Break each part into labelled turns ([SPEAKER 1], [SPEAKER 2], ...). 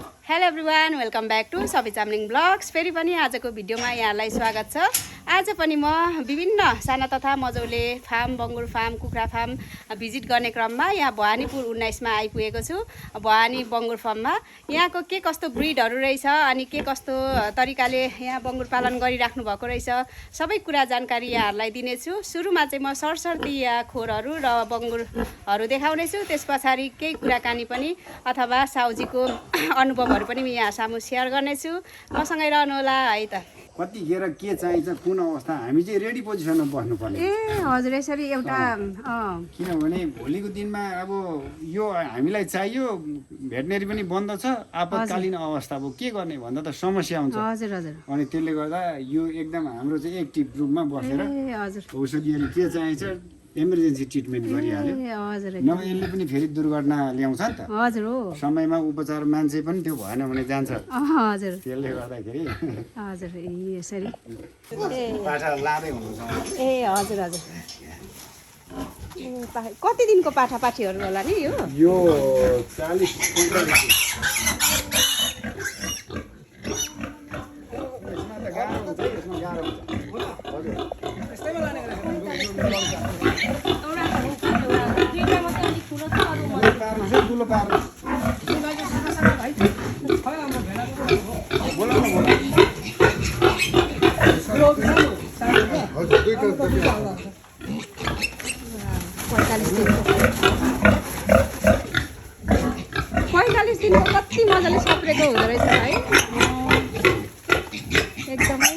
[SPEAKER 1] Hello everyone, welcome back to Sabaichamling blogs. फेरि पनि आजको भिडियोमा यहाँलाई स्वागत छ। आज पनि म विभिन्न साना तथा मजौले फार्म, बङ्गुर फार्म, कुखुरा फार्म भिजिट गर्ने क्रममा यहाँ भवानीपुर 19मा आइपुगेको छु। भवानी बङ्गुर फार्ममा यहाँको के कस्तो ब्रिडहरू रहेछ अनि के कस्तो तरिकाले यहाँ बङ्गुर पालन गरिराख्नु भएको रहेछ, सबै कुरा जानकारी यहाँहरूलाई दिनेछु। सुरुमा चाहिँ म सरसर्ती यहाँ खोरहरू र बङ्गुरहरू देखाउनेछु। त्यस पछाडि केही कुराकानी पनि अथवा साउजीको अनुभवहरू पनि यहाँ सामु सेयर गर्नेछु। मसँगै रहनुहोला है त।
[SPEAKER 2] कतिखेर के चाहिन्छ, कुन अवस्था, हामी चाहिँ रेडी पोजिसनमा बस्नुपर्ने।
[SPEAKER 1] ए हजुर, यसरी एउटा
[SPEAKER 2] किनभने भोलिको दिनमा अब यो हामीलाई चाहियो, भेटनेरी पनि बन्द छ, आपतकालीन अवस्था अब के गर्ने भन्दा त समस्या हुन्छ।
[SPEAKER 1] हजुर हजुर।
[SPEAKER 2] अनि त्यसले गर्दा यो एकदम हाम्रो चाहिँ एक्टिभ रूपमा बसेर औषधिहरू के चाहिन्छ इमर्जेन्सी ट्रिटमेन्ट गरिहाल्यो। नभए यसले पनि फेरि दुर्घटना ल्याउँछ नि त।
[SPEAKER 1] हजुर हो,
[SPEAKER 2] समयमा उपचार मान्छे पनि त्यो भएन भने जान्छ।
[SPEAKER 1] हजुर,
[SPEAKER 2] त्यसले गर्दाखेरि
[SPEAKER 1] हजुर यसरी
[SPEAKER 2] पाठा लाँदै हुनुहुन्छ।
[SPEAKER 1] ए हजुर हजुर। कति दिनको पाठापाठीहरू होला नि यो?
[SPEAKER 2] 40
[SPEAKER 1] पैँतालिस दिनको कति मजाले सप्रेको हुँदो रहेछ है, एकदमै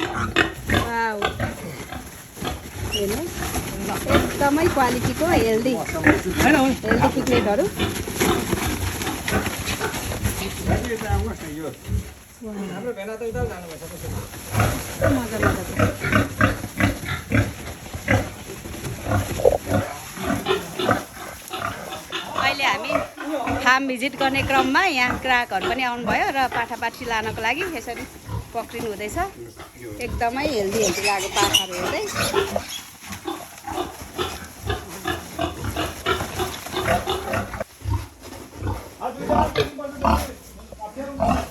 [SPEAKER 1] वाउ। हेर्नु एकदमै क्वालिटीको हेल्दी पिग्लेटहरू। मजा मजाको। अहिले हामी फार्म भिजिट गर्ने क्रममा यहाँ ग्राहकहरू पनि आउनुभयो र पाठापाठी लानको लागि यसरी पक्रिनु हुँदैछ। एकदमै हेल्दी लाग्यो पाठाहरू हेर्दै।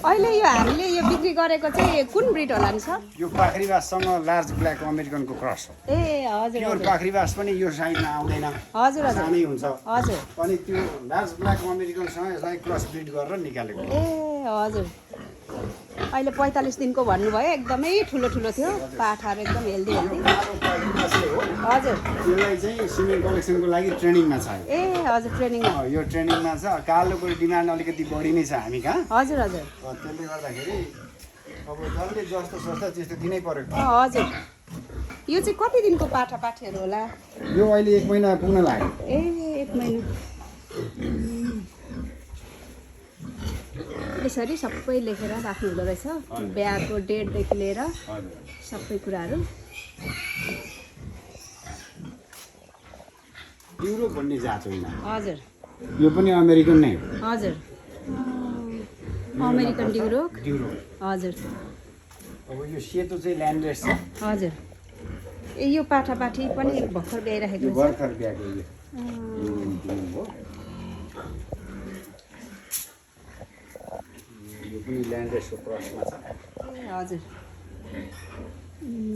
[SPEAKER 1] अहिले यो हामीले यो बिक्री गरेको चाहिँ कुन ब्रिड होला नि सर?
[SPEAKER 2] यो पाखरीबाससँग लार्ज ब्ल्याक अमेरिकनको क्रस हो।
[SPEAKER 1] ए हजुर।
[SPEAKER 2] प्योर पाखरीबास पनि यो साइडमा आउँदैन,
[SPEAKER 1] हजुर हजुर
[SPEAKER 2] सानै हुन्छ।
[SPEAKER 1] हजुर।
[SPEAKER 2] अनि त्यो लार्ज ब्ल्याक अमेरिकनसँग यसलाई क्रस ब्रिड गरेर निकालेको।
[SPEAKER 1] ए हजुर। अहिले 45 दिनको भन्नुभयो, एकदमै ठुलो ठुलो थियो पाठाहरू, एकदम हेल्दी। हजुर।
[SPEAKER 2] यसलाई चाहिँ सिमेन्ट कलेक्सनको लागि ट्रेनिङमा छ।
[SPEAKER 1] ए हजुर, ट्रेनिङमा।
[SPEAKER 2] यो ट्रेनिङमा छ। कालोको डिमान्ड अलिकति बढी नै छ हामी कहाँ।
[SPEAKER 1] हजुर हजुर।
[SPEAKER 2] त्यसले गर्दाखेरि अब जसले जस्तो सोच्छ त्यस्तो दिनै पर्यो।
[SPEAKER 1] हजुर। यो चाहिँ कति दिनको पाठापाठीहरू होला?
[SPEAKER 2] यो अहिले 1 महिना पुग्न लाग्यो।
[SPEAKER 1] ए 1 महिना। यसरी सबै लेखेर राख्नु हुँदो रहेछ, बिहाको डेटदेखि लिएर सबै कुराहरू।
[SPEAKER 2] युरोप भन्ने जात होइन।
[SPEAKER 1] हजुर।
[SPEAKER 2] यो पनि अमेरिकन नै हो।
[SPEAKER 1] हजुर, अमेरिकन ड्युरोक। हजुर।
[SPEAKER 2] अब यो सेतो चाहिँ ल्यान्डरेस छ।
[SPEAKER 1] हजुर। ए यो पाठापाठी पनि भर्खर ब्याइराखेको छ।
[SPEAKER 2] भर्खर ब्याएको यो हो। यो पनि ल्यान्डरेसको क्रसमा छ।
[SPEAKER 1] ए हजुर,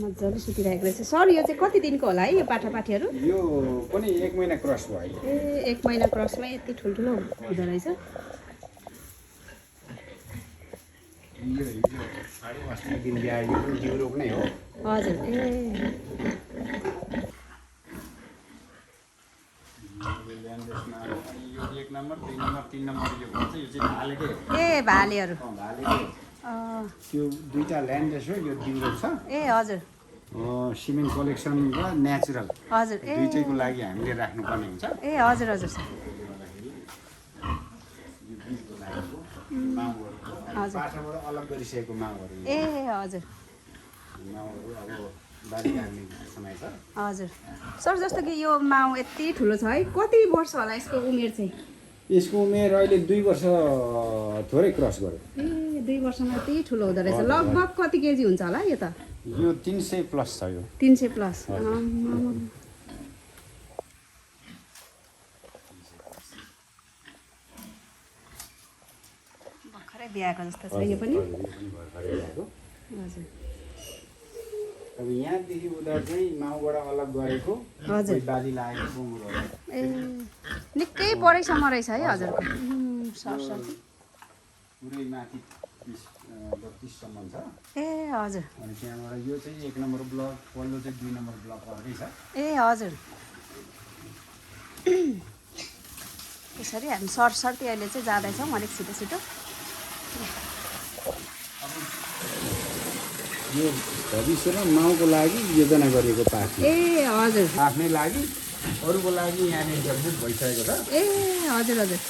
[SPEAKER 1] मजाले सुतिरहेको रहेछ। सर यो चाहिँ कति दिनको होला है यो पाठापाठीहरू?
[SPEAKER 2] यो पनि 1 महिना क्रस भयो।
[SPEAKER 1] ए 1 महिना क्रसमा यति ठुल्ठुलो हुँदो रहेछ।
[SPEAKER 2] यो साढे 8 दिन ब्यायो, यो पनि युरोप नै हो।
[SPEAKER 1] हजुर। ए
[SPEAKER 2] ल्यान्डरेसमा यो 1 नम्बर, 2 नम्बर, 3 नम्बर यो भन्छ। यो चाहिँ भालेकै हो।
[SPEAKER 1] ए भालेहरू।
[SPEAKER 2] भालेकै। त्यो दुईटा ल्यान्डरेस हो, यो युरोप छ।
[SPEAKER 1] ए हजुर।
[SPEAKER 2] सिमेन्ट कलेक्सन र नेचुरल
[SPEAKER 1] हजुर। ए
[SPEAKER 2] दुईटैको लागि हामीले राख्नुपर्ने हुन्छ।
[SPEAKER 1] ए हजुर हजुर सर।
[SPEAKER 2] पाठाबाट अलग गरिसकेको माउहरू।
[SPEAKER 1] ए हजुर।
[SPEAKER 2] माउहरू अब बारी काट्ने समय छ।
[SPEAKER 1] हजुर सर, जस्तो कि यो माउ यति ठुलो छ है, कति वर्ष होला यसको उमेर चाहिँ?
[SPEAKER 2] यसको उमेर अहिले 2 वर्ष थोरै क्रस गर्यो।
[SPEAKER 1] ए 2 वर्षमा यति ठुलो हुँदो रहेछ। लगभग कति केजी हुन्छ होला यो त?
[SPEAKER 2] यो 300 प्लस छ। यो
[SPEAKER 1] 300 प्लस। बिहाको जस्तो छ यो पनि
[SPEAKER 2] भर्खरै ल्याएको
[SPEAKER 1] हजुर
[SPEAKER 2] अब यहाँदेखि उता चाहिँ माउबाट अलग गरेको
[SPEAKER 1] हजुर
[SPEAKER 2] बाली लागेको बङ्गुर हो
[SPEAKER 1] ए निकै बढैसम्म रहेछ है हजुरको सरसर्ती
[SPEAKER 2] पुरै माथि 32सम्म छ
[SPEAKER 1] ए हजुर
[SPEAKER 2] अनि त्यहाँबाट यो चाहिँ 1 नम्बर ब्लक पल्लो चाहिँ 2 नम्बर ब्लक अर्कै छ
[SPEAKER 1] ए हजुर यसरी हामी सरसर्ती अहिले चाहिँ जाँदैछौँ अलिक छिटो छिटो
[SPEAKER 2] यो भविष्यमा माउको लागि योजना गरिएको पार्टी
[SPEAKER 1] ए हजुर
[SPEAKER 2] आफ्नै लागि अरूको लागि यहाँनिर बुक भइसकेको छ
[SPEAKER 1] ए हजुर हजुर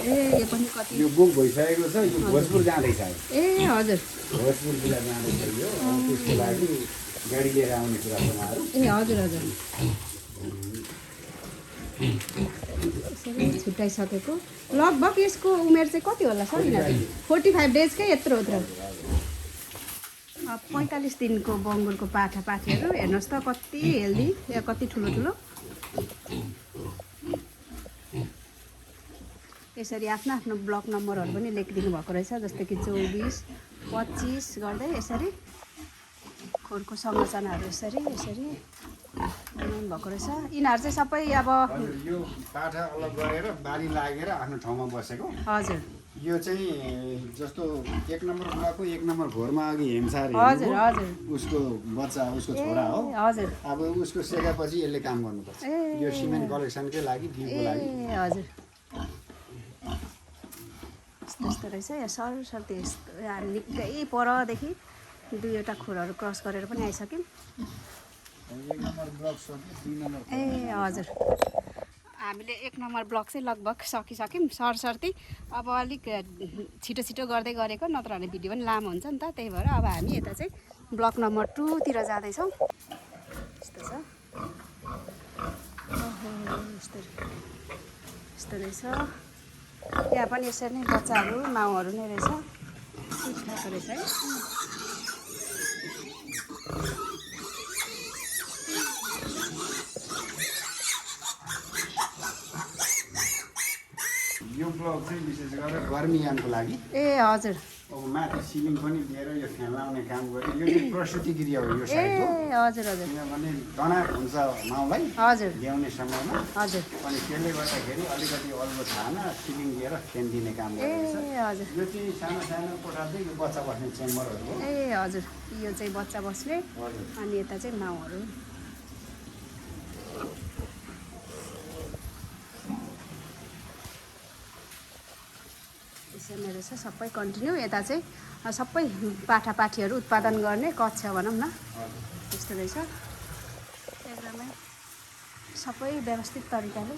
[SPEAKER 1] ए यो पनि कति
[SPEAKER 2] यो बुक भइसकेको छ यो भोजपुर जाँदैछ
[SPEAKER 1] ए हजुर
[SPEAKER 2] भोजपुर जिल्ला जाँदैछ यो त्यसको लागि गाडी लिएर आउने कुरा बनाएर
[SPEAKER 1] ए हजुर हजुर यसरी छुट्याइसकेको लगभग यसको उमेर चाहिँ कति होला सर यिनीहरू 45 डेजकै यत्रो 45 दिनको बङ्गुरको पाठापाठीहरू हेर्नुहोस् त कति हेल्दी कति ठुलो ठुलो यसरी आफ्नो आफ्नो ब्लक नम्बरहरू पनि लेखिदिनु भएको रहेछ जस्तै कि 24 25 गर्दै यसरी खोरको संरचनाहरू यसरी बनाउनु भएको रहेछ यिनीहरू चाहिँ सबै अब
[SPEAKER 2] यो पाठा अलग गरेर बारी लागेर आफ्नो ठाउँमा बसेको
[SPEAKER 1] हजुर
[SPEAKER 2] यो चाहिँ जस्तो 1 नम्बर ब्लकको 1 नम्बर घोरमा अघि हेमसार
[SPEAKER 1] हजुर हजुर
[SPEAKER 2] उसको बच्चा उसको छोरा हो
[SPEAKER 1] हजुर
[SPEAKER 2] अब उसको सेकापछि यसले काम गर्नुपर्छ यो सिमेन्ट कलेक्सनकै लागि बिउको लागि
[SPEAKER 1] ए हजुर यस्तो रहेछ यहाँ सरसर्ती यस्तो हामी निकै परदेखि 2वटा खोरहरू क्रस गरेर पनि आइसक्यौँ
[SPEAKER 2] 1 नम्बर ब्लक सक्यो 2 नम्बर
[SPEAKER 1] ए हजुर हामीले 1 नम्बर ब्लक चाहिँ लगभग सकिसक्यौँ सरसर्ती अब अलिक छिटो छिटो गर्दै गरेको नत्र भने भिडियो पनि लामो हुन्छ नि त त्यही भएर अब हामी यता चाहिँ ब्लक नम्बर 2 तिर जाँदैछौँ यस्तो छ यस्तो रहेछ यहाँ पनि यसरी नै बच्चाहरू माउहरू नै रहेछ उठाएको रहेछ है
[SPEAKER 2] यो ब्लक चाहिँ विशेष गरेर गर्मीयानको लागि
[SPEAKER 1] ए हजुर
[SPEAKER 2] अब माथि सिलिङ पनि दिएर यो फ्यान लाउने काम गर्यो यो चाहिँ प्रसुति क्रिया हो यो साइडको
[SPEAKER 1] हजुर हजुर
[SPEAKER 2] किनभने तनाव हुन्छ माउलाई
[SPEAKER 1] हजुर
[SPEAKER 2] ल्याउने समयमा
[SPEAKER 1] हजुर
[SPEAKER 2] अनि त्यसले गर्दाखेरि अलिकति अल्गो थाहामा सिलिङ दिएर फ्यान दिने काम गरेको छ
[SPEAKER 1] ए हजुर
[SPEAKER 2] यो चाहिँ सानो सानो कोठा चाहिँ यो बच्चा बस्ने चेम्बरहरू हो
[SPEAKER 1] ए हजुर यो चाहिँ बच्चा बस्ने
[SPEAKER 2] हजुर
[SPEAKER 1] अनि यता चाहिँ माउहरू यसरी रहेछ सबै कन्टिन्यू यता चाहिँ सबै पाठापाठीहरू उत्पादन गर्ने कक्ष भनौँ न त्यस्तो रहेछ एकदमै सबै व्यवस्थित तरिकाले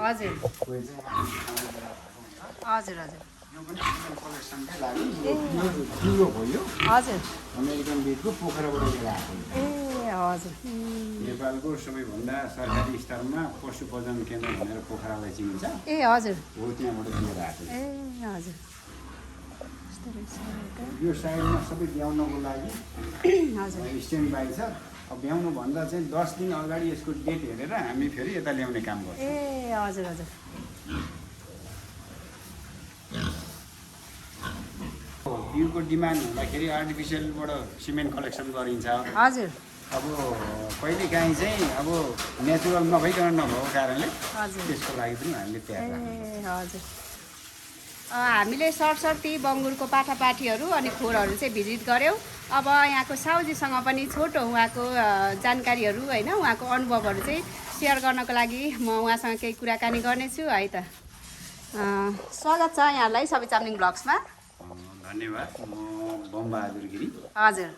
[SPEAKER 1] हजुर हजुर हजुर
[SPEAKER 2] यो पनि सिमेन्ट कलेक्सनकै लागि ठुलो हो यो
[SPEAKER 1] हजुर
[SPEAKER 2] अमेरिकन ब्रिडको पोखराबाट लिएर आएको
[SPEAKER 1] ए हजुर
[SPEAKER 2] नेपालको सबैभन्दा सरकारी स्तरमा पशु प्रजनन केन्द्र भनेर पोखरालाई चिनिन्छ
[SPEAKER 1] ए हजुर
[SPEAKER 2] हो त्यहाँबाट लिएर आएको
[SPEAKER 1] ए हजुर यस्तो रहेछ
[SPEAKER 2] यो साइडमा सबै ब्याउनको लागि
[SPEAKER 1] हजुर
[SPEAKER 2] स्ट्यान्ड बाई छ अब ब्याउनु भन्दा चाहिँ 10 दिन अगाडि यसको डेट हेरेर हामी फेरि यता ल्याउने काम गर्छौँ
[SPEAKER 1] ए हजुर हजुर
[SPEAKER 2] बिउको डिमान्ड हुँदाखेरि आर्टिफिसियलबाट सिमेन्ट कलेक्सन गरिन्छ
[SPEAKER 1] हजुर
[SPEAKER 2] अब कहिलेकाहीँ चाहिँ अब नेचुरल नभइकन नभएको कारणले
[SPEAKER 1] हजुर
[SPEAKER 2] त्यसको लागि पनि हामीले तयार
[SPEAKER 1] ए
[SPEAKER 2] राख्छौँ
[SPEAKER 1] हजुर हामीले सरसर्ती बङ्गुरको पाठापाठीहरू अनि खोरहरू चाहिँ भिजिट गऱ्यौँ अब यहाँको साउजीसँग पनि छोटो उहाँको जानकारीहरू होइन उहाँको अनुभवहरू चाहिँ सेयर गर्नको लागि म उहाँसँग केही कुराकानी गर्नेछु है त स्वागत छ यहाँलाई सबिचाम्लिङ ब्लग्समा
[SPEAKER 2] धन्यवाद म बमबहादुर गिरी
[SPEAKER 1] हजुर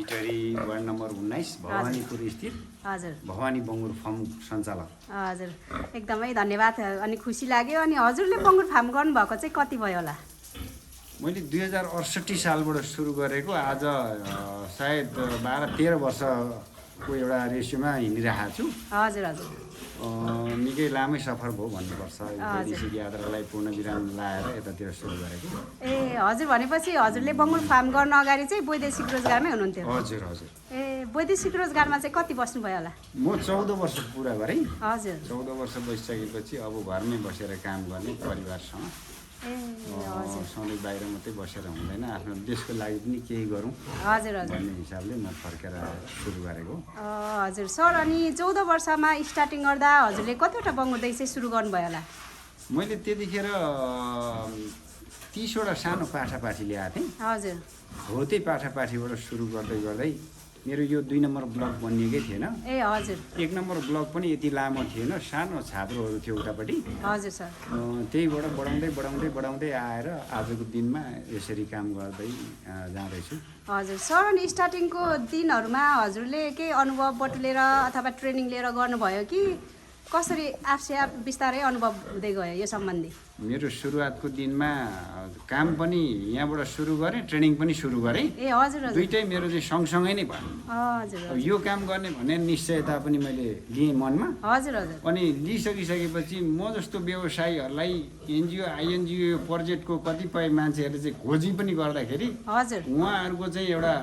[SPEAKER 2] इटरी वार्ड नम्बर 19 भवानीपुर स्थित
[SPEAKER 1] हजुर
[SPEAKER 2] भवानी बङ्गुर फार्म सञ्चालक
[SPEAKER 1] हजुर एकदमै धन्यवाद अनि खुसी लाग्यो अनि हजुरले बङ्गुर फार्म गर्नुभएको चाहिँ कति भयो होला
[SPEAKER 2] मैले 2068 सालबाट सुरु गरेको आज सायद 12-13 वर्ष को एउटा रेसियोमा हिँडिरहेको छु।
[SPEAKER 1] हजुर हजुर
[SPEAKER 2] निकै लामै सफर भयो भन्नुपर्छ। वैदेशिक यात्रालाई पूर्ण विराम लाएर यतातिर सुरु गरेको।
[SPEAKER 1] ए हजुर, भनेपछि हजुरले बङ्गुर फार्म गर्न अगाडि चाहिँ वैदेशिक रोजगारमै हुनुहुन्थ्यो?
[SPEAKER 2] हजुर हजुर।
[SPEAKER 1] ए वैदेशिक रोजगारमा चाहिँ कति बस्नुभयो होला?
[SPEAKER 2] म 14 वर्ष पुरा गरेँ।
[SPEAKER 1] हजुर
[SPEAKER 2] 14 वर्ष बसिसकेपछि अब घरमै बसेर काम गर्ने परिवारसँग।
[SPEAKER 1] ए हजुर
[SPEAKER 2] सधैँ बाहिर मात्रै बसेर हुँदैन, आफ्नो देशको लागि पनि केही गरौँ
[SPEAKER 1] हजुर हजुर
[SPEAKER 2] भन्ने हिसाबले म फर्केर सुरु गरेको।
[SPEAKER 1] हजुर सर, अनि 14 वर्षमा स्टार्टिङ गर्दा हजुरले कतिवटा बङ्गुरदेखि चाहिँ सुरु गर्नुभयो होला?
[SPEAKER 2] मैले त्यतिखेर 30वटा सानो पाठापाठी ल्याएको थिएँ।
[SPEAKER 1] हजुर
[SPEAKER 2] हो त्यही पाठापाठीबाट सुरु गर्दै गर्दै मेरो यो 2 नम्बर ब्लक बनिएकै थिएन।
[SPEAKER 1] ए हजुर
[SPEAKER 2] 1 नम्बर ब्लक पनि यति लामो थिएन, सानो छाप्रोहरू थियो उतापट्टि।
[SPEAKER 1] हजुर सर
[SPEAKER 2] त्यहीबाट बढाउँदै बढाउँदै बढाउँदै आएर आजको दिनमा यसरी काम गर्दै जाँदैछु।
[SPEAKER 1] हजुर सर, अनि स्टार्टिङको दिनहरूमा हजुरले केही अनुभव बटुलेर अथवा ट्रेनिङ लिएर गर्नुभयो कि कसरी आफसे आफ बिस्तारै अनुभव हुँदै गयो यो सम्बन्धी?
[SPEAKER 2] मेरो सुरुवातको दिनमा काम पनि यहाँबाट सुरु गरेँ, ट्रेनिङ पनि सुरु गरेँ।
[SPEAKER 1] ए हजुर हजुर
[SPEAKER 2] दुइटै मेरो चाहिँ सँगसँगै नै भयो।
[SPEAKER 1] हजुर
[SPEAKER 2] अब यो काम गर्ने भन्ने निश्चयता पनि मैले लिएँ मनमा।
[SPEAKER 1] हजुर हजुर
[SPEAKER 2] अनि लिइसकिसकेपछि म जस्तो व्यवसायीहरूलाई एनजिओ आइएनजिओ यो प्रोजेक्टको कतिपय मान्छेहरूले चाहिँ खोजी पनि गर्दाखेरि
[SPEAKER 1] हजुर
[SPEAKER 2] उहाँहरूको चाहिँ एउटा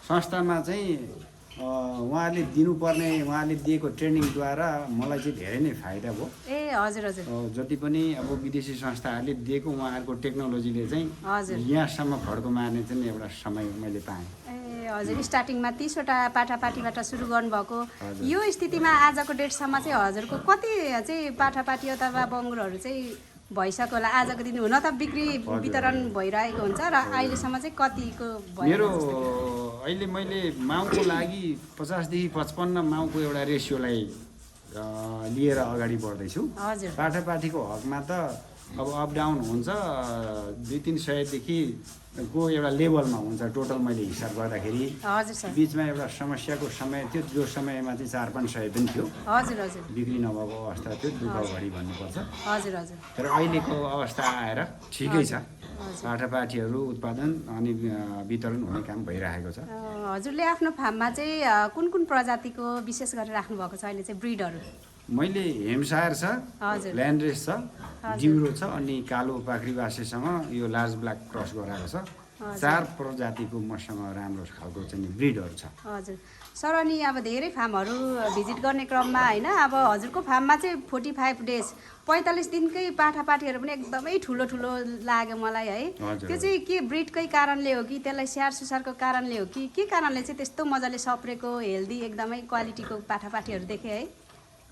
[SPEAKER 2] संस्थामा चाहिँ उहाँले दिनुपर्ने, उहाँले दिएको ट्रेनिङद्वारा मलाई चाहिँ धेरै नै फाइदा भयो।
[SPEAKER 1] ए हजुर हजुर
[SPEAKER 2] जति पनि अब विदेशी संस्थाहरूले दिएको उहाँहरूको टेक्नोलोजीले चाहिँ
[SPEAKER 1] हजुर
[SPEAKER 2] यहाँसम्म भड्को मार्ने चाहिँ एउटा समय मैले पाएँ।
[SPEAKER 1] ए हजुर, स्टार्टिङमा 30वटा पाठापाठीबाट सुरु गर्नुभएको, यो स्थितिमा आजको डेटसम्म चाहिँ हजुरको कति चाहिँ पाठापाठी अथवा बङ्गुरहरू चाहिँ भइसक्यो होला? आजको दिन हुन त बिक्री वितरण भइरहेको हुन्छ र अहिलेसम्म चाहिँ कतिको भयो?
[SPEAKER 2] मेरो अहिले मैले माउको लागि 50 देखि 55 माउको एउटा रेसियोलाई लिएर अगाडि बढ्दैछु।
[SPEAKER 1] हजुर
[SPEAKER 2] पाठापाठीको हकमा त अब अप डाउन हुन्छ, 200-300 देखि को एउटा लेभलमा हुन्छ टोटल मैले हिसाब गर्दाखेरि।
[SPEAKER 1] हजुर सर
[SPEAKER 2] बिचमा एउटा समस्याको समय थियो, जो समयमा चाहिँ 400-500 पनि थियो,
[SPEAKER 1] हजुर हजुर
[SPEAKER 2] बिक्री नभएको अवस्था थियो, दुःख घडी भन्नुपर्छ।
[SPEAKER 1] हजुर हजुर
[SPEAKER 2] तर अहिलेको अवस्था आएर ठिकै छ, पाठापाठीहरू उत्पादन अनि वितरण हुने काम भइरहेको छ।
[SPEAKER 1] हजुरले आफ्नो फार्ममा चाहिँ कुन कुन प्रजातिको विशेष गरेर राख्नु भएको छ अहिले चाहिँ ब्रिडहरू?
[SPEAKER 2] मैले हेम्सायर छ,
[SPEAKER 1] हजुर
[SPEAKER 2] ल्यान्ड्रेस छ, जिउरो छ, अनि कालो पाख्रीबासेसँग यो लार्ज ब्ल्याक क्रस गराएको छ। 4 प्रजातिको मसँग राम्रो खालको चाहिँ ब्रिडहरू छ।
[SPEAKER 1] हजुर सर, अनि अब धेरै फार्महरू भिजिट गर्ने क्रममा होइन, अब हजुरको फार्ममा चाहिँ 45 डेज 45 दिनकै पाठापाठीहरू पनि एकदमै ठुलो ठुलो लाग्यो मलाई है। त्यो चाहिँ के ब्रिडकै कारणले हो कि त्यसलाई स्याहार सुसारको कारणले हो कि के कारणले चाहिँ त्यस्तो मजाले सप्रेको हेल्दी एकदमै क्वालिटीको पाठापाठीहरू देखेँ है?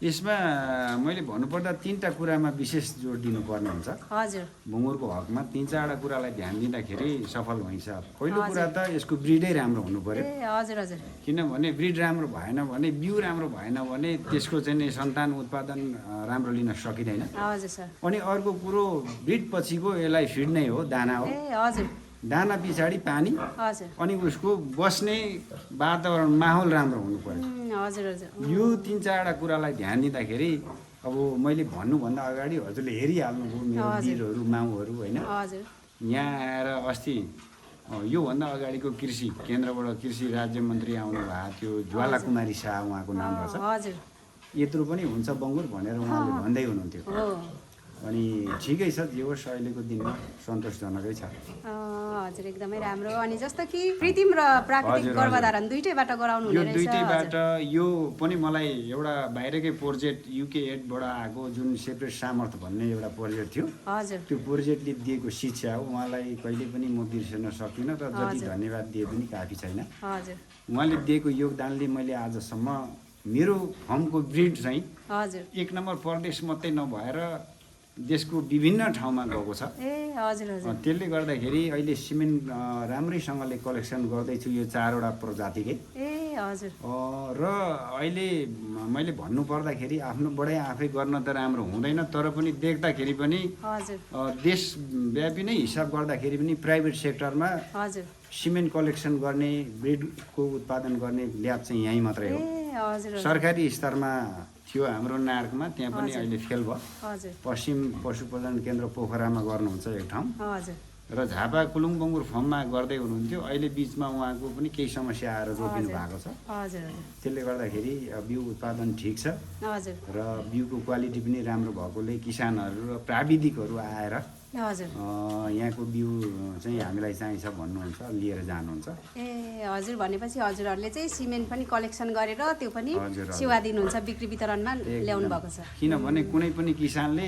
[SPEAKER 2] यसमा मैले भन्नुपर्दा 3टा कुरामा विशेष जोड दिनुपर्ने हुन्छ।
[SPEAKER 1] हजुर
[SPEAKER 2] बङ्गुरको हकमा 3-4वटा कुरालाई ध्यान दिँदाखेरि सफल हुन्छ। पहिलो कुरा त यसको ब्रिडै राम्रो हुनु पर्यो।
[SPEAKER 1] ए हजुर हजुर,
[SPEAKER 2] किनभने ब्रिड राम्रो भएन भने, बिउ राम्रो भएन भने त्यसको चाहिँ सन्तान उत्पादन राम्रो लिन सकिँदैन।
[SPEAKER 1] हजुर सर।
[SPEAKER 2] अनि अर्को कुरो ब्रिड पछिको यसलाई फिड नै हो, दाना हो।
[SPEAKER 1] ए हजुर,
[SPEAKER 2] दाना पछाडि पानी,
[SPEAKER 1] हजुर
[SPEAKER 2] अनि उसको बस्ने वातावरण माहौल राम्रो हुनु पर्यो।
[SPEAKER 1] हजुर हजुर,
[SPEAKER 2] यो 3-4वटा कुरालाई ध्यान दिँदाखेरि अब मैले भन्नुभन्दा अगाडि हजुरले हेरिहाल्नुभयो मेरो बिरहरू माउहरू होइन।
[SPEAKER 1] हजुर
[SPEAKER 2] यहाँ आएर अस्ति योभन्दा अगाडिको कृषि केन्द्रबाट कृषि राज्य मन्त्री आउनु भएको थियो, ज्वाला कुमारी शाह उहाँको नाम रहेछ।
[SPEAKER 1] हजुर,
[SPEAKER 2] यत्रो पनि हुन्छ बङ्गुर भनेर उहाँले भन्दै हुनुहुन्थ्यो। अनि ठिकै छ, जे होस् अहिलेको दिनमा सन्तोषजनकै छ।
[SPEAKER 1] हजुर एकदमै राम्रो। अनि जस्तो कि कृत्रिम र प्राकृतिक गर्भधारण दुईटैबाट गराउनु हुने रहेछ?
[SPEAKER 2] दुईटैबाट। यो पनि मलाई एउटा बाहिरकै प्रोजेक्ट UK एडबाट आएको जुन सेपरेट सामर्थ्य भन्ने एउटा प्रोजेक्ट थियो।
[SPEAKER 1] हजुर,
[SPEAKER 2] त्यो प्रोजेक्टले दिएको शिक्षा हो, उहाँलाई कहिले पनि म बिर्सन सकिनँ र जति धन्यवाद दिए पनि काफी छैन।
[SPEAKER 1] हजुर,
[SPEAKER 2] उहाँले दिएको योगदानले मैले आजसम्म मेरो फर्मको ब्रिड चाहिँ
[SPEAKER 1] हजुर
[SPEAKER 2] 1 नम्बर प्रदेश मात्रै नभएर देशको विभिन्न ठाउँमा गएको छ।
[SPEAKER 1] ए हजुर हजुर,
[SPEAKER 2] त्यसले गर्दाखेरि अहिले सिमेन्ट राम्रैसँगले कलेक्सन गर्दैछु यो 4वटा प्रजातिकै।
[SPEAKER 1] ए हजुर,
[SPEAKER 2] र अहिले मैले भन्नुपर्दाखेरि आफ्नोबाटै आफै गर्न त राम्रो हुँदैन, तर पनि देख्दाखेरि पनि
[SPEAKER 1] हजुर
[SPEAKER 2] देशव्यापी नै हिसाब गर्दाखेरि पनि प्राइभेट सेक्टरमा
[SPEAKER 1] हजुर
[SPEAKER 2] सिमेन्ट कलेक्सन गर्ने, ब्रिडको उत्पादन गर्ने ल्याब चाहिँ यहीँ मात्रै हो।
[SPEAKER 1] ए हजुर,
[SPEAKER 2] सरकारी स्तरमा थियो हाम्रो नार्कमा, त्यहाँ पनि अहिले फेल भयो।
[SPEAKER 1] हजुर
[SPEAKER 2] पश्चिम पशुप्रजन केन्द्र पोखरामा गर्नुहुन्छ एक ठाउँ,
[SPEAKER 1] हजुर,
[SPEAKER 2] र झापा कुलुङ बङ्गुर फर्ममा गर्दै हुनुहुन्थ्यो। अहिले बिचमा उहाँको पनि केही समस्या आएर रोकिनु भएको छ।
[SPEAKER 1] हजुर
[SPEAKER 2] त्यसले गर्दाखेरि बिउ उत्पादन ठिक छ
[SPEAKER 1] हजुर
[SPEAKER 2] र बिउको क्वालिटी पनि राम्रो भएकोले किसानहरू र प्राविधिकहरू आएर
[SPEAKER 1] हजुर
[SPEAKER 2] यहाँको बिउ चाहिँ हामीलाई चाहिन्छ भन्नुहुन्छ, लिएर जानुहुन्छ।
[SPEAKER 1] ए हजुर, भनेपछि हजुरहरूले चाहिँ सिमेन्ट पनि कलेक्सन गरेर त्यो पनि सेवा दिनुहुन्छ, बिक्री वितरणमा ल्याउनु भएको छ।
[SPEAKER 2] किनभने कुनै पनि किसानले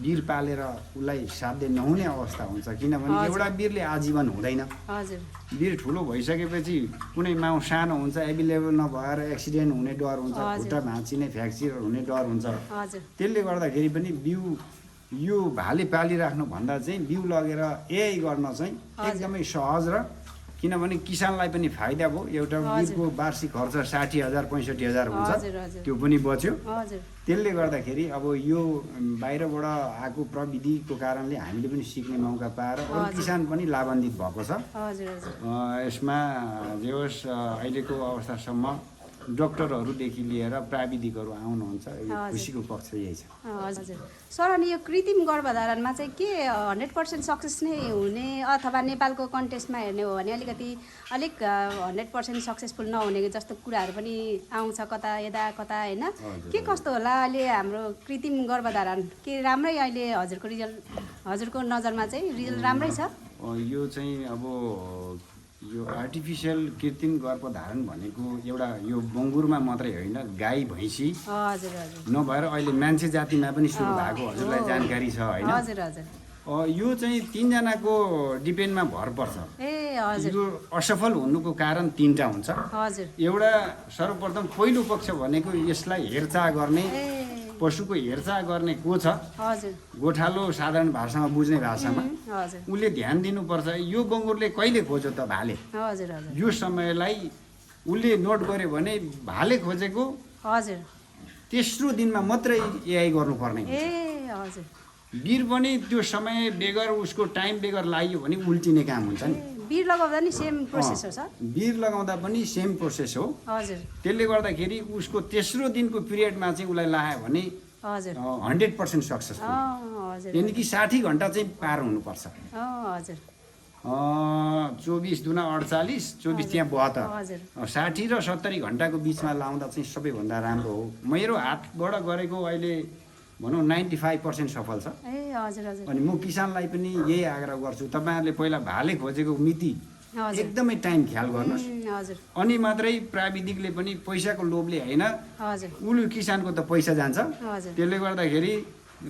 [SPEAKER 2] बिर पालेर उसलाई साध्य नहुने अवस्था हुन्छ, किनभने एउटा बिरले आजीवन हुँदैन।
[SPEAKER 1] हजुर,
[SPEAKER 2] बिर ठुलो भइसकेपछि कुनै माउ सानो हुन्छ, एभाइलेबल नभएर एक्सिडेन्ट हुने डर हुन्छ, खुट्टा भाँचिने फ्र्याक्चर हुने डर हुन्छ। त्यसले गर्दाखेरि पनि बिउ यो भाले पालिराख्नु भन्दा चाहिँ बिउ लगेर एआई गर्न चाहिँ एकदमै सहज र किनभने किसानलाई पनि फाइदा भयो। एउटा बिउको वार्षिक खर्च 60,000 65,000 हुन्छ, त्यो पनि बच्यो। त्यसले गर्दाखेरि अब यो बाहिरबाट आएको प्रविधिको कारणले हामीले पनि सिक्ने मौका पाएर अरू किसान पनि लाभान्वित भएको छ। यसमा जे होस् अहिलेको अवस्थासम्म डाक्टरहरूदेखि लिएर प्राविधिकहरू आउनुहुन्छ, खुसीको पक्ष यही छ।
[SPEAKER 1] हजुर सर, अनि यो कृत्रिम गर्भधारणमा चाहिँ के 100% सक्सेस नै हुने अथवा नेपालको कन्टेक्स्टमा हेर्ने हो भने अलिक 100% सक्सेसफुल नहुने जस्तो कुराहरू पनि आउँछ, कता यता कता होइन, के कस्तो होला अहिले हाम्रो कृत्रिम गर्भधारण? के राम्रै अहिले हजुरको नजरमा चाहिँ रिजल्ट राम्रै छ?
[SPEAKER 2] यो चाहिँ अब यो आर्टिफिसियल कृत्रिम गर्भधारण भनेको एउटा यो बङ्गुरमा मात्रै होइन, गाई भैँसी नभएर अहिले मान्छे जातिमा पनि सुरु भएको हजुरलाई जानकारी छ होइन? यो चाहिँ 3 जनाको डिपेन्डमा भर पर्छ। यो असफल हुनुको कारण 3टा हुन्छ। एउटा सर्वप्रथम पहिलो पक्ष भनेको यसलाई हेरचाह गर्ने, पशुको हेरचाह गर्ने को छ, गोठालो साधारण भाषामा बुझ्ने भाषामा उसले ध्यान दिनुपर्छ। यो बङ्गुरले कहिले खोज्यो त भाले, यो समयलाई उसले नोट गर्यो भने भाले खोजेको तेस्रो दिनमा मात्रै एआई गर्नुपर्ने हुन्छ। बिर पनि त्यो समय बेगर उसको टाइम बेगर लाग्यो भने उल्टिने काम हुन्छ नि।
[SPEAKER 1] बिर लगाउँदा नि सेम प्रोसेस हो सर?
[SPEAKER 2] बिर लगाउँदा पनि सेम प्रोसेस हो। त्यसले गर्दाखेरि उसको तेस्रो दिनको पिरियडमा चाहिँ उसलाई लाग्यो भने 100% सक्सेसफुल, यानि कि 60 घन्टा चाहिँ पार हुनुपर्छ। 24 दुना 48, 24 त्यहाँ 72, 60 र 70 घन्टाको बिचमा लाउँदा चाहिँ सबैभन्दा राम्रो हो। मेरो हातबाट गरेको अहिले भनौँ 95% सफल छ। अनि म किसानलाई पनि यही आग्रह गर्छु, तपाईँहरूले पहिला भाले खोजेको मिति एकदमै टाइम ख्याल गर्नुहोस्, अनि मात्रै प्राविधिकले पनि पैसाको लोभले होइन, उलु किसानको त पैसा जान्छ। त्यसले गर्दाखेरि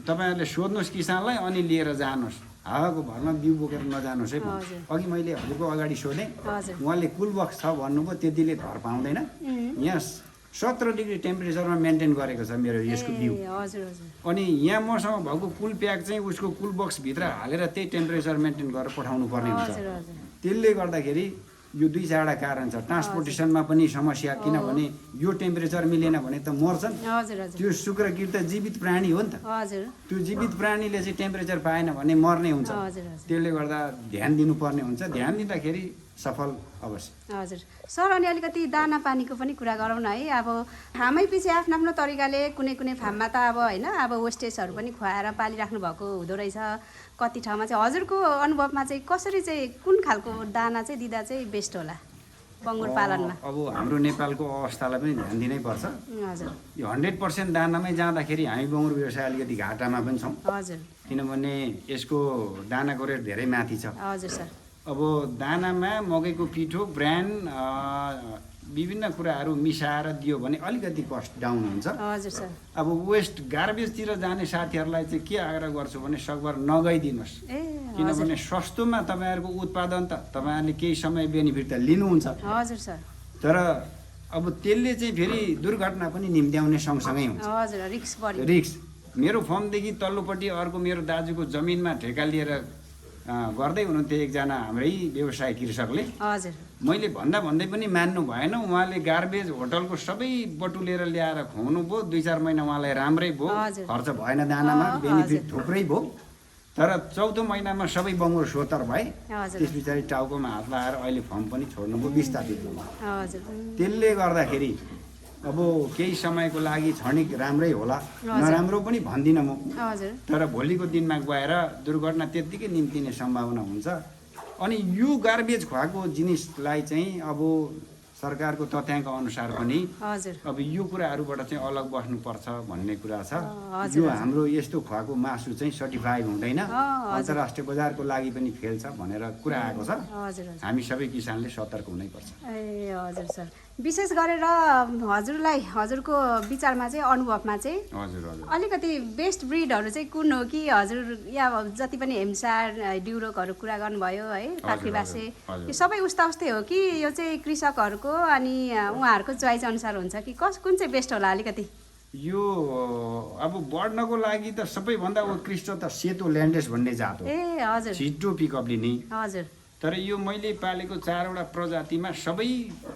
[SPEAKER 2] तपाईँहरूले सोध्नुहोस् किसानलाई, अनि लिएर जानुहोस्, हावाको भरमा बिउ बोकेर नजानुहोस् है। अघि मैले हजुरको अगाडि सोधेँ, उहाँले कुल बक्स छ भन्नुभयो, त्यतिले धर पाउँदैन। यहाँ 17 डिग्री टेम्परेचरमा मेन्टेन गरेको छ मेरो यसको बिउ। अनि यहाँ मसँग भएको कुल प्याक चाहिँ उसको कुल बक्सभित्र हालेर त्यही टेम्परेचर मेन्टेन गरेर पठाउनु पर्ने हुन्छ। त्यसले गर्दाखेरि यो 2-4वटा कारण छ। ट्रान्सपोर्टेसनमा पनि समस्या, किनभने यो टेम्परेचर मिलेन भने त मर्छन्। त्यो शुक्रकीट त जीवित प्राणी हो नि त, त्यो जीवित प्राणीले चाहिँ टेम्परेचर पाएन भने मर्ने हुन्छ। त्यसले गर्दा ध्यान दिनुपर्ने हुन्छ। ध्यान दिँदाखेरि सफल अवश्य।
[SPEAKER 1] सर, अनि अलिकति दाना पानीको पनि कुरा गरौँ न है। अब फार्मै पछि आफ्नो आफ्नो तरिकाले कुनै फार्ममा त अब होइन, अब वेस्टेजहरू पनि खुवाएर पालिराख्नु भएको हुँदो रहेछ। कति ठाउँमा चाहिँ हजुरको अनुभवमा चाहिँ कसरी चाहिँ कुन खालको दाना चाहिँ दिँदा चाहिँ बेस्ट होला बङ्गुर पालनमा?
[SPEAKER 2] अब हाम्रो नेपालको अवस्थालाई पनि ध्यान दिनै पर्छ। यो 100% दानामै जाँदाखेरि हामी बङ्गुर व्यवसाय अलिकति घाटामा पनि छौँ, किनभने यसको दानाको रेट धेरै माथि छ। अब दानामा मकैको पिठो, ब्रान्ड, विभिन्न कुराहरू मिसाएर दियो भने अलिकति कस्ट डाउन हुन्छ। अब वेस्ट गार्बेजतिर जाने साथीहरूलाई चाहिँ के आग्रह गर्छु भने सकभर नगइदिनुहोस्, किनभने सस्तोमा तपाईँहरूको उत्पादन त तपाईँहरूले केही समय बेनिफिट त लिनुहुन्छ, तर अब त्यसले चाहिँ फेरि दुर्घटना पनि निम्त्याउने सँगसँगै हुन्छ। रिक्स मेरो फर्मदेखि तल्लोपट्टि अर्को मेरो दाजुको जमिनमा ठेका लिएर गर्दै हुनुहुन्थ्यो एकजना हाम्रै व्यवसाय कृषकले। मैले भन्दै पनि मान्नु भएन। उहाँले गार्बेज होटलको सबै बटुलेर ल्याएर खुवाउनु भयो। 2-4 महिना उहाँलाई राम्रै भयो, खर्च भएन दानामा, बेनिफिट थुप्रै भयो। तर 4औँ महिनामा सबै बङ्गुर सोतर भए। त्यस पछाडि टाउकोमा हात लगाएर अहिले फर्म पनि छोड्नुभयो, विस्थापित भयो। त्यसले गर्दाखेरि अब केही समयको लागि क्षणिक राम्रै होला, नराम्रो पनि भन्दिनँ म।
[SPEAKER 1] हजुर
[SPEAKER 2] तर भोलिको दिनमा गएर दुर्घटना त्यत्तिकै निम्तिने सम्भावना हुन्छ। अनि यो गार्बेज खुवाएको जिनिसलाई चाहिँ अब सरकारको तथ्याङ्क अनुसार पनि
[SPEAKER 1] हजुर
[SPEAKER 2] अब यो कुराहरूबाट चाहिँ अलग बस्नुपर्छ भन्ने कुरा छ।
[SPEAKER 1] हजुर,
[SPEAKER 2] यो हाम्रो यस्तो खुवाएको मासु चाहिँ सर्टिफाइड हुँदैन, अन्तर्राष्ट्रिय बजारको लागि पनि फेल छ भनेर कुरा आएको छ।
[SPEAKER 1] हजुर
[SPEAKER 2] हामी सबै किसानले सतर्क हुनैपर्छ।
[SPEAKER 1] ए हजुर सर, विशेष गरेर हजुरलाई हजुरको विचारमा चाहिँ अनुभवमा चाहिँ
[SPEAKER 2] हजुर हजुर
[SPEAKER 1] अलिकति बेस्ट ब्रिडहरू चाहिँ कुन हो कि हजुर या जति पनि हेम्सार ड्युरोकहरू कुरा गर्नुभयो है, पाख्रीबासे, यो सबै उस्ता उस्तै हो कि यो चाहिँ कृषकहरूको अनि उहाँहरूको चोइस अनुसार हुन्छ कि कुन चाहिँ बेस्ट होला अलिकति?
[SPEAKER 2] यो अब बढ्नको लागि त सबैभन्दा उत्कृष्ट त सेतो ल्यान्डेस भन्ने जात हो।
[SPEAKER 1] ए हजुर
[SPEAKER 2] छिटो पिकअप लिने।
[SPEAKER 1] हजुर
[SPEAKER 2] तर यो मैले पालेको 4वटा प्रजातिमा सबै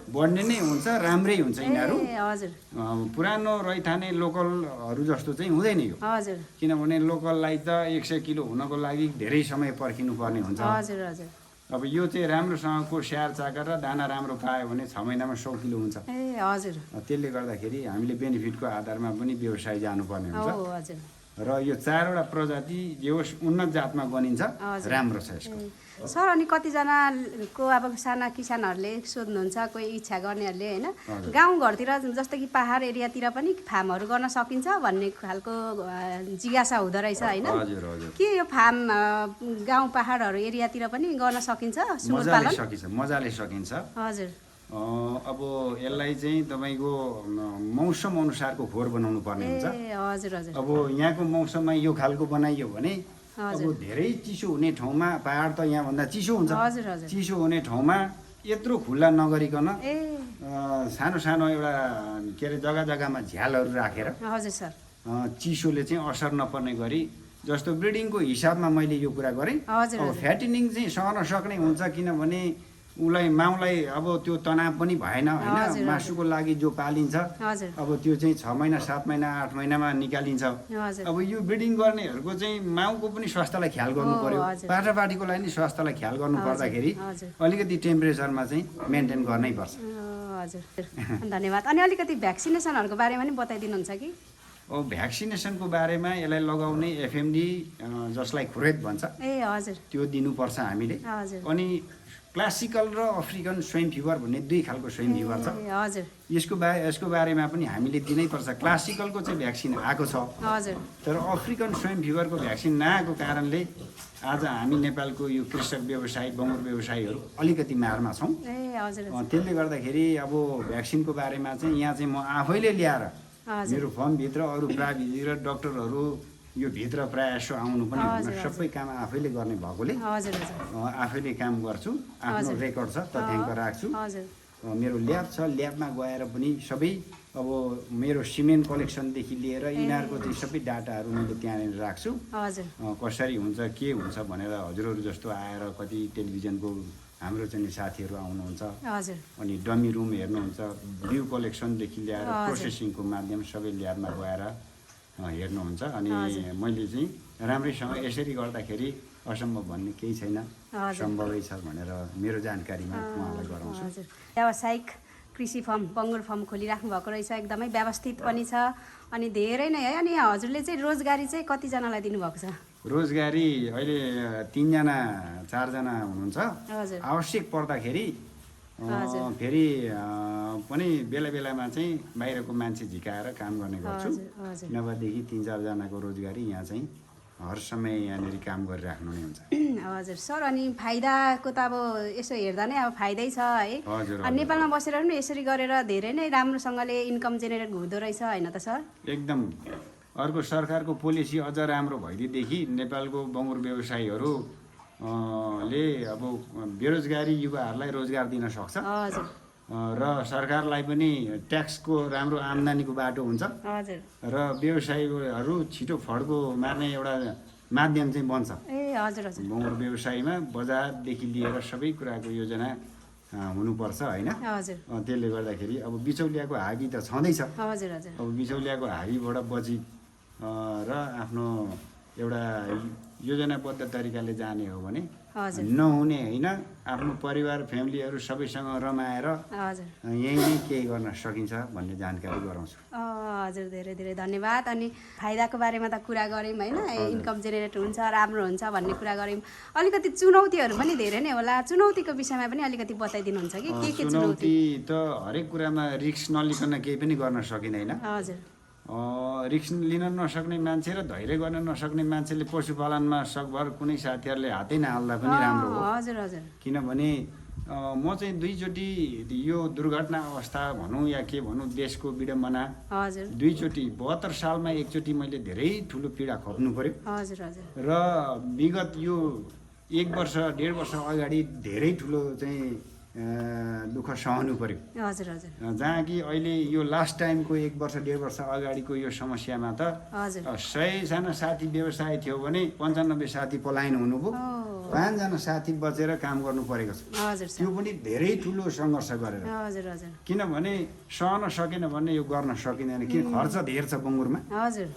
[SPEAKER 2] बढ्ने नै हुन्छ, राम्रै हुन्छ यिनीहरू।
[SPEAKER 1] ए हजुर
[SPEAKER 2] पुरानो रैथाने लोकलहरू जस्तो चाहिँ हुँदैन यो।
[SPEAKER 1] हजुर
[SPEAKER 2] किनभने लोकललाई त 100 किलो हुनको लागि धेरै समय पर्खिनु पर्ने हुन्छ।
[SPEAKER 1] हजुर हजुर
[SPEAKER 2] अब यो चाहिँ राम्रोसँगको स्याहार चाकर र दाना राम्रो पायो भने 6 महिनामा 100 किलो हुन्छ।
[SPEAKER 1] ए हजुर
[SPEAKER 2] त्यसले गर्दाखेरि हामीले बेनिफिटको आधारमा पनि व्यवसाय जानुपर्ने हुन्छ।
[SPEAKER 1] हजुर
[SPEAKER 2] र यो 4वटा प्रजाति जे होस् उन्नत जातमा गनिन्छ, राम्रो छ यसको।
[SPEAKER 1] सर अनि कतिजनाको अब साना किसानहरूले सोध्नुहुन्छ, कोही इच्छा गर्नेहरूले होइन, गाउँघरतिर जस्तो कि पहाड एरियातिर पनि फार्महरू गर्न सकिन्छ भन्ने खालको जिज्ञासा हुँदो रहेछ होइन, के यो फार्म गाउँ पहाडहरू एरियातिर पनि गर्न सकिन्छ सुँगुर पालन?
[SPEAKER 2] मजाले सकिन्छ।
[SPEAKER 1] हजुर
[SPEAKER 2] अब यसलाई चाहिँ तपाईँको मौसम अनुसारको खोर बनाउनु पर्ने हुन्छ।
[SPEAKER 1] हजुर हजुर
[SPEAKER 2] अब यहाँको मौसममा यो खालको बनाइयो भने अब धेरै चिसो हुने ठाउँमा, पहाड त यहाँभन्दा चिसो हुन्छ,
[SPEAKER 1] हजुर हजुर
[SPEAKER 2] चिसो हुने ठाउँमा यत्रो खुल्ला नगरिकन सानो सानो एउटा के अरे जग्गा जग्गामा झ्यालहरू राखेर
[SPEAKER 1] हजुर सर
[SPEAKER 2] चिसोले चाहिँ असर नपर्ने गरी, जस्तो ब्रिडिङको हिसाबमा मैले यो कुरा गरेँ। अब फ्याटिनिङ चाहिँ सहन सक्ने हुन्छ, किनभने उसलाई माउलाई अब त्यो तनाव पनि भएन होइन। मासुको लागि जो पालिन्छ अब त्यो चाहिँ 6 महिना 7 महिना 8 महिनामा निकालिन्छ। अब यो ब्रिडिङ गर्नेहरूको चाहिँ माउको पनि स्वास्थ्यलाई ख्याल गर्नु पर्यो, पाठापाठीको लागि नि स्वास्थ्यलाई ख्याल गर्नु पर्दाखेरि अलिकति टेम्परेचरमा चाहिँ मेन्टेन गर्नै पर्छ।
[SPEAKER 1] हजुर धन्यवाद। अनि अलिकति भ्याक्सिनेसनहरूको बारेमा पनि बताइदिनुहुन्छ कि?
[SPEAKER 2] अब भ्याक्सिनेसनको बारेमा यसलाई लगाउने एफएमडी जसलाई खुरेद भन्छ,
[SPEAKER 1] ए हजुर
[SPEAKER 2] त्यो दिनुपर्छ हामीले। अनि क्लासिकल र अफ्रिकन स्वाइन फिभर भन्ने 2 खालको स्वाइन फिभर छ।
[SPEAKER 1] हजुर
[SPEAKER 2] यसको बारेमा पनि हामीले दिनैपर्छ। क्लासिकलको चाहिँ भ्याक्सिन आएको छ,
[SPEAKER 1] हजुर
[SPEAKER 2] तर अफ्रिकन स्वाइन फिभरको भ्याक्सिन नआएको कारणले आज हामी नेपालको यो कृषक व्यवसायी बङ्गुर व्यवसायीहरू अलिकति मारमा छौँ। त्यसले गर्दाखेरि अब भ्याक्सिनको बारेमा चाहिँ यहाँ चाहिँ म आफैले ल्याएर मेरो फर्मभित्र अरू प्राविधिक र डक्टरहरू यो भित्र प्रायः यसो आउनु पनि हुन्न, सबै काम आफैले गर्ने भएकोले आफैले काम गर्छु। आफ्नो रेकर्ड छ, तथ्याङ्क राख्छु। मेरो ल्याब छ, ल्याबमा गएर पनि सबै अब मेरो सिमेन्ट कलेक्सनदेखि लिएर यिनीहरूको चाहिँ सबै डाटाहरू मैले त्यहाँनिर राख्छु। कसरी हुन्छ के हुन्छ भनेर हजुरहरू जस्तो आएर कति टेलिभिजनको हाम्रो चाहिँ साथीहरू आउनुहुन्छ, अनि डमी रुम हेर्नुहुन्छ, भ्यू कलेक्सनदेखि ल्याएर प्रोसेसिङको माध्यम सबै ल्याबमा गएर हेर्नुहुन्छ। अनि मैले चाहिँ राम्रैसँग यसरी गर्दाखेरि असम्भव भन्ने केही छैन, सम्भवै छ भनेर मेरो जानकारीमा उहाँलाई गराउँछु।
[SPEAKER 1] व्यावसायिक कृषि फर्म बङ्गुर फर्म खोलिराख्नु भएको रहेछ, एकदमै व्यवस्थित पनि छ अनि धेरै नै है। अनि हजुरले चाहिँ रोजगारी चाहिँ कतिजनालाई दिनुभएको छ?
[SPEAKER 2] रोजगारी अहिले 3 जना 4 जना हुनुहुन्छ। आवश्यक पर्दाखेरि फेरि पनि बेला बेलामा चाहिँ बाहिरको मान्छे झिकाएर काम गर्ने गर्छु। नभएदेखि 3-4 जनाको रोजगारी यहाँ चाहिँ हर समय यहाँनिर काम गरिराख्नु नै हुन्छ।
[SPEAKER 1] हजुर सर, अनि फाइदाको त अब यसो हेर्दा नै अब फाइदै छ है। अनि नेपालमा बसेर पनि यसरी गरेर धेरै नै राम्रोसँगले इन्कम जेनेरेट हुँदो रहेछ होइन त सर?
[SPEAKER 2] एकदम। अर्को सरकारको पोलिसी अझ राम्रो भइदिएदेखि नेपालको बङ्गुर व्यवसायीहरू ले अब बेरोजगारी युवाहरूलाई रोजगार दिन सक्छ र सरकारलाई पनि ट्याक्सको राम्रो आम्दानीको बाटो हुन्छ र व्यवसायीहरू छिटो फड्को मार्ने एउटा माध्यम चाहिँ बन्छ। बङ्गुर व्यवसायमा बजारदेखि लिएर सबै कुराको योजना हुनुपर्छ होइन। त्यसले गर्दाखेरि अब बिचौलियाको हाबी त छँदैछ। अब बिचौलियाको हाबीबाट बची र आफ्नो एउटा योजनाबद्ध तरिकाले जाने हो भने
[SPEAKER 1] हजुर
[SPEAKER 2] नहुने होइन आफ्नो परिवार फ्यामिलीहरू सबैसँग रमाएर
[SPEAKER 1] हजुर
[SPEAKER 2] यहीँ नै केही गर्न सकिन्छ भन्ने जानकारी गराउँछु।
[SPEAKER 1] हजुर धेरै धेरै धन्यवाद। अनि फाइदाको बारेमा त कुरा गऱ्यौँ होइन, इन्कम जेनेरेट हुन्छ, राम्रो हुन्छ भन्ने कुरा गऱ्यौँ। अलिकति चुनौतीहरू पनि धेरै नै होला, चुनौतीको विषयमा पनि अलिकति बताइदिनुहुन्छ कि के
[SPEAKER 2] चुनौती त हरेक कुरामा रिस्क नलिकन केही पनि गर्न सकिँदैन।
[SPEAKER 1] हजुर
[SPEAKER 2] रिस्क लिन नसक्ने मान्छे र धैर्य गर्न नसक्ने मान्छेले पशुपालनमा सकभर कुनै साथीहरूले हातै नहाल्दा पनि राम्रो हो।
[SPEAKER 1] हजुर हजुर
[SPEAKER 2] किनभने म चाहिँ दुईचोटि यो दुर्घटना अवस्था भनौँ या के भनौँ देशको विडम्बना
[SPEAKER 1] हजुर
[SPEAKER 2] दुईचोटि 72 सालमा एकचोटि मैले धेरै ठुलो पीडा खप्नु पर्यो
[SPEAKER 1] हजुर हजुर
[SPEAKER 2] र विगत यो 1 वर्ष 1.5 वर्ष अगाडि धेरै ठुलो चाहिँ दुःख सहनु पर्यो।
[SPEAKER 1] हजुर हजुर
[SPEAKER 2] जहाँ कि अहिले यो लास्ट टाइमको 1 वर्ष 1.5 वर्ष अगाडिको यो समस्यामा त
[SPEAKER 1] हजुर
[SPEAKER 2] 100 जना साथी व्यवसाय थियो भने 95 साथी पलायन हुनुभयो, 5 जना साथी बचेर काम गर्नु परेको छ।
[SPEAKER 1] हजुर
[SPEAKER 2] त्यो पनि धेरै ठुलो सङ्घर्ष गरेर।
[SPEAKER 1] हजुर हजुर
[SPEAKER 2] किनभने सहन सकेन भने यो गर्न सकिँदैन। किन खर्च धेर छ बङ्गुरमा।
[SPEAKER 1] हजुर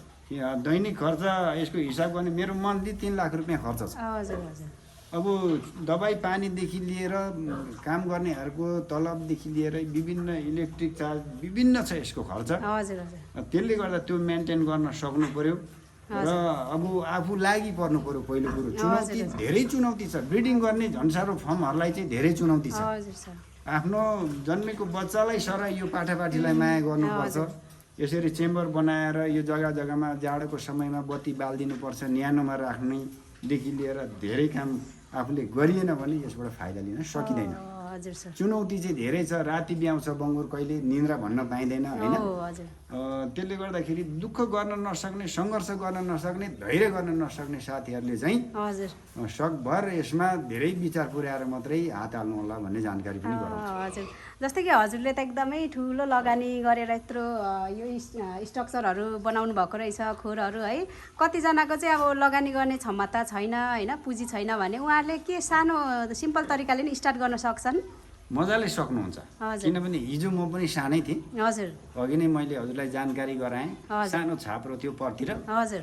[SPEAKER 2] दैनिक खर्च यसको हिसाब गर्ने मेरो मन्थली 3 लाख रुपियाँ खर्च छ।
[SPEAKER 1] हजुर हजुर
[SPEAKER 2] अब दबाई पानीदेखि लिएर काम गर्नेहरूको तलबदेखि लिएर विभिन्न इलेक्ट्रिक चार्ज विभिन्न छ यसको खर्च।
[SPEAKER 1] हजुर हजुर
[SPEAKER 2] त्यसले गर्दा त्यो मेन्टेन गर्न सक्नु पर्यो र अब आफू लागि पर्नु पर्यो। पहिलो कुरो चुनौती धेरै चुनौती छ। ब्रिडिङ गर्ने झन् साह्रो फर्महरूलाई चाहिँ धेरै चुनौती छ।
[SPEAKER 1] हजुर सर
[SPEAKER 2] आफ्नो जन्मेको बच्चालाई सर यो पाठापाठीलाई माया गर्नुपर्छ। यसरी चेम्बर बनाएर यो जग्गा जग्गामा जाडोको समयमा बत्ती बालिदिनुपर्छ, न्यानोमा राख्नेदेखि लिएर धेरै काम आफूले गरिएन भने यसबाट फाइदा लिन सकिँदैन।
[SPEAKER 1] हजुर सर
[SPEAKER 2] चुनौती चाहिँ धेरै छ। राति बिहाउँछ बङ्गुर, कहिले निन्द्रा भन्न पाइँदैन होइन।
[SPEAKER 1] हजुर
[SPEAKER 2] त्यसले गर्दाखेरि दुःख गर्न नसक्ने, सङ्घर्ष गर्न नसक्ने, धैर्य गर्न नसक्ने साथीहरूले चाहिँ
[SPEAKER 1] हजुर
[SPEAKER 2] सकभर यसमा धेरै विचार पुर्याएर मात्रै हात हाल्नु होला भन्ने जानकारी पनि गराउँछु।
[SPEAKER 1] हजुर जस्तै कि हजुरले त एकदमै ठुलो लगानी गरेर यत्रो यो स्ट्रक्चरहरू बनाउनु भएको रहेछ, खोरहरू है। कतिजनाको चाहिँ अब लगानी गर्ने क्षमता छैन होइन, पुँजी छैन भने उहाँहरूले के सानो सिम्पल तरिकाले नि स्टार्ट गर्न सक्छन्?
[SPEAKER 2] मजाले सक्नुहुन्छ। किनभने हिजो म पनि सानै थिएँ।
[SPEAKER 1] हजुर
[SPEAKER 2] अघि नै मैले हजुरलाई जानकारी गराएँ। सानो छाप्रो थियो परतिर।
[SPEAKER 1] हजुर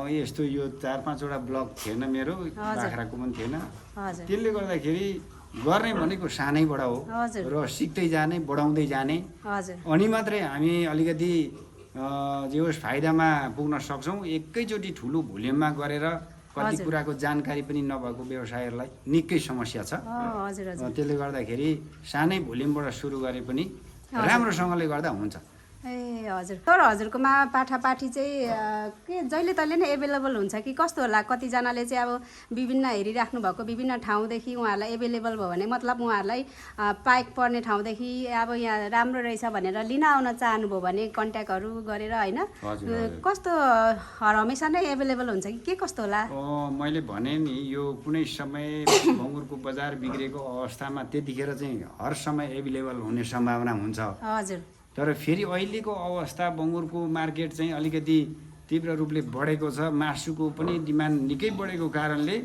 [SPEAKER 2] यस्तो यो 4-5 वटा ब्लक थिएन मेरो, बाख्राको पनि थिएन।
[SPEAKER 1] हजुर
[SPEAKER 2] त्यसले गर्दाखेरि गर्ने भनेको सानैबाट हो र सिक्दै जाने, बढाउँदै जाने।
[SPEAKER 1] हजुर
[SPEAKER 2] अनि मात्रै हामी अलिकति जे होस् फाइदामा पुग्न सक्छौँ। एकैचोटि ठुलो भोल्युममा गरेर कति कुराको जानकारी पनि नभएको व्यवसायहरूलाई निकै समस्या छ।
[SPEAKER 1] हजुर हजुर
[SPEAKER 2] त्यसले गर्दाखेरि सानै भोल्युमबाट सुरु गरे पनि राम्रोसँगले गर्दा हुन्छ।
[SPEAKER 1] ए हजुर तर हजुरकोमा पाठापाठी चाहिँ के जहिले तहिले नै एभाइलेबल हुन्छ कि कस्तो होला? कतिजनाले चाहिँ अब विभिन्न हेरिराख्नु भएको विभिन्न ठाउँदेखि उहाँहरूलाई एभाइलेबल भयो भने मतलब उहाँहरूलाई पाइक पर्ने ठाउँदेखि अब यहाँ राम्रो रहेछ भनेर लिन आउन चाहनुभयो भने कन्ट्याक्टहरू गरेर होइन कस्तो हमेसा नै एभाइलेबल हुन्छ कि के कस्तो होला?
[SPEAKER 2] मैले भने नि यो कुनै समय बङ्गुरको बजार बिग्रेको अवस्थामा त्यतिखेर चाहिँ हर समय एभाइलेबल हुने सम्भावना हुन्छ।
[SPEAKER 1] हजुर
[SPEAKER 2] तर फेरि अहिलेको अवस्था बङ्गुरको मार्केट चाहिँ अलिकति तीव्र रूपले बढेको छ। मासुको पनि डिमान्ड निकै बढेको कारणले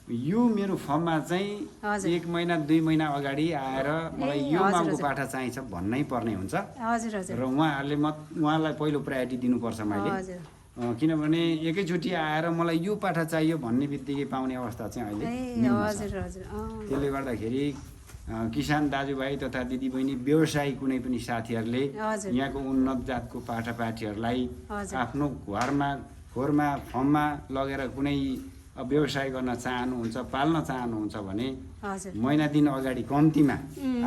[SPEAKER 2] यो मेरो फर्ममा चाहिँ 1 महिना 2 महिना अगाडि आएर मलाई यो माउको पाठा चाहिन्छ भन्नै पर्ने हुन्छ।
[SPEAKER 1] हजुर हजुर
[SPEAKER 2] र उहाँलाई पहिलो प्रायोरिटी दिनुपर्छ मैले। किनभने एकैचोटि आएर मलाई यो पाठा चाहियो भन्ने बित्तिकै पाउने अवस्था चाहिँ अहिले
[SPEAKER 1] हजुर हजुर
[SPEAKER 2] त्यसले गर्दाखेरि किसान दाजुभाइ तथा दिदीबहिनी व्यवसायी कुनै पनि साथीहरूले यहाँको उन्नत जातको पाठापाठीहरूलाई आफ्नो घरमा खोरमा फर्ममा लगेर कुनै व्यवसाय गर्न चाहनुहुन्छ, पाल्न चाहनुहुन्छ भने महिना दिन अगाडि कम्तीमा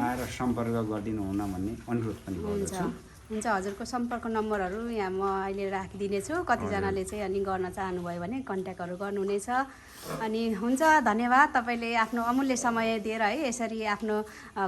[SPEAKER 2] आएर सम्पर्क गरिदिनु हुन भन्ने अनुरोध पनि गर्दछु।
[SPEAKER 1] हुन्छ हजुरको सम्पर्क नम्बरहरू यहाँ म अहिले राखिदिनेछु। कतिजनाले चाहिँ अनि गर्न चाहनुभयो भने कन्ट्याक्टहरू गर्नुहुनेछ। अनि हुन्छ धन्यवाद तपाईँले आफ्नो अमूल्य समय दिएर है यसरी आफ्नो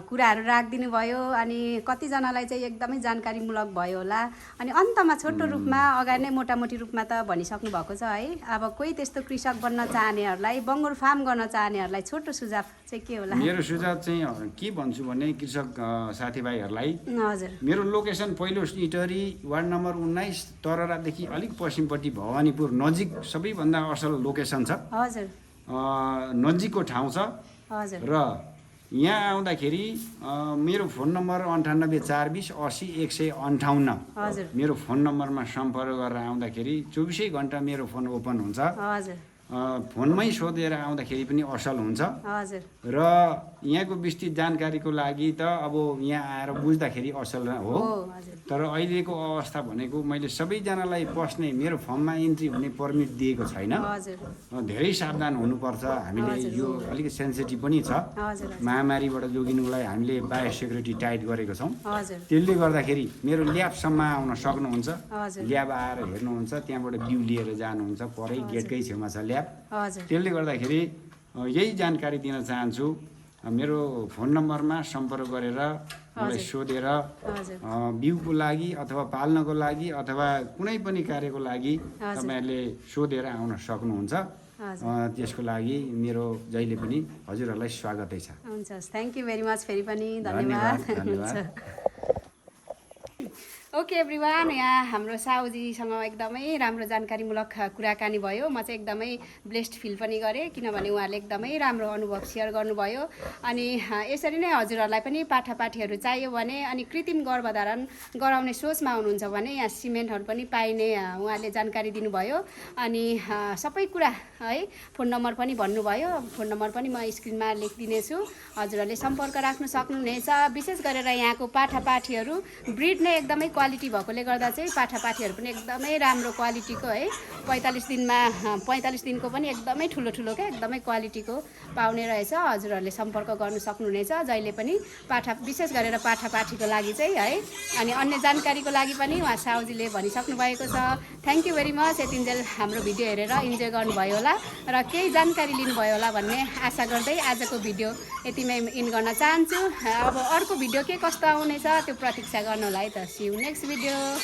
[SPEAKER 1] कुराहरू राखिदिनु भयो। अनि कतिजनालाई चाहिँ एकदमै जानकारीमूलक भयो होला। अनि अन्तमा छोटो रूपमा अगाडि नै मोटामोटी रूपमा त भनिसक्नु भएको छ है। अब कोही त्यस्तो कृषक बन्न चाहनेहरूलाई, बङ्गुर फार्म गर्न चाहनेहरूलाई छोटो सुझाव चाहिँ के होला?
[SPEAKER 2] मेरो सुझाव चाहिँ के भन्छु भने कृषक साथीभाइहरूलाई
[SPEAKER 1] हजुर
[SPEAKER 2] मेरो लोकेसन पहिलो इटरी वार्ड नम्बर 19 तररादेखि अलिक पश्चिमपट्टि भवानीपुर नजिक सबैभन्दा असल लोकेसन छ।
[SPEAKER 1] हजुर
[SPEAKER 2] नजिकको ठाउँ छ
[SPEAKER 1] हजुर
[SPEAKER 2] र यहाँ आउँदाखेरि मेरो फोन नम्बर 9842080158
[SPEAKER 1] हजुर
[SPEAKER 2] मेरो फोन नम्बरमा सम्पर्क गरेर आउँदाखेरि 24 घन्टा मेरो फोन ओपन हुन्छ।
[SPEAKER 1] हजुर
[SPEAKER 2] फोनमै सोधेर आउँदाखेरि पनि असल हुन्छ।
[SPEAKER 1] हजुर
[SPEAKER 2] र यहाँको विस्तृत जानकारीको लागि त अब यहाँ आएर बुझ्दाखेरि असल हो।
[SPEAKER 1] हजुर
[SPEAKER 2] तर अहिलेको अवस्था भनेको मैले सबैजनालाई पस्ने मेरो फर्ममा इन्ट्री हुने पर्मिट दिएको छैन।
[SPEAKER 1] हजुर
[SPEAKER 2] धेरै सावधान हुनुपर्छ। हामीले यो अलिकति सेन्सिटिभ पनि छ।
[SPEAKER 1] हजुर
[SPEAKER 2] महामारीबाट जोगिनुलाई हामीले बायोसेक्युरिटी टाइट गरेको छौँ।
[SPEAKER 1] हजुर
[SPEAKER 2] त्यसले गर्दाखेरि मेरो ल्याबसम्म आउन सक्नुहुन्छ।
[SPEAKER 1] हजुर
[SPEAKER 2] ल्याब आएर हेर्नुहुन्छ, त्यहाँबाट बिउ लिएर जानुहुन्छ। परै गेटकै छेउमा छ ल्याब।
[SPEAKER 1] हजुर
[SPEAKER 2] त्यसले गर्दाखेरि यही जानकारी दिन चाहन्छु। मेरो फोन नम्बरमा सम्पर्क गरेर मलाई सोधेर
[SPEAKER 1] हजुर
[SPEAKER 2] बिउको लागि अथवा पाल्नको लागि अथवा कुनै पनि कार्यको लागि तपाईँहरूले सोधेर आउन सक्नुहुन्छ। त्यसको लागि मेरो जहिले पनि हजुरहरूलाई स्वागतै छ।
[SPEAKER 1] हुन्छ, थ्याङ्क यू भेरी मच। फेरि पनि धन्यवाद। ओके एभ्रिवान, यहाँ हाम्रो साउजीसँग एकदमै राम्रो जानकारीमूलक कुराकानी भयो। म चाहिँ एकदमै ब्लेस्ड फिल पनि गरेँ, किनभने उहाँले एकदमै राम्रो अनुभव सेयर गर्नुभयो। अनि यसरी नै हजुरहरूलाई पनि पाठापाठीहरू चाहियो भने अनि कृत्रिम गर्भधारण गराउने सोचमा हुनुहुन्छ भने यहाँ सिमेन्टहरू पनि पाइने उहाँले जानकारी दिनुभयो। अनि सबै कुरा है, फोन नम्बर पनि भन्नुभयो। फोन नम्बर पनि म स्क्रिनमा लेखिदिनेछु, हजुरहरूले सम्पर्क राख्न सक्नुहुनेछ। विशेष गरेर यहाँको पाठापाठीहरू ब्रिड नै एकदमै क्वालिटी भएकोले गर्दा चाहिँ पाठापाठीहरू पनि एकदमै राम्रो क्वालिटीको है, 45 दिनको पनि एकदमै ठुलो क्या, एकदमै क्वालिटीको पाउने रहेछ। हजुरहरूले सम्पर्क गर्न सक्नुहुनेछ जहिले पनि विशेष गरेर पाठापाठीको लागि चाहिँ है। अनि अन्य जानकारीको लागि पनि उहाँ साउजीले भनिसक्नु भएको छ। Thank you very much. यतिन्जेल हाम्रो भिडियो हेरेर इन्जोय गर्नुभयो होला र केही जानकारी लिनुभयो होला भन्ने आशा गर्दै आजको भिडियो यतिमै इन गर्न चाहन्छु। अब अर्को भिडियो के कस्तो आउनेछ त्यो प्रतीक्षा गर्नु होला है त। See you next video.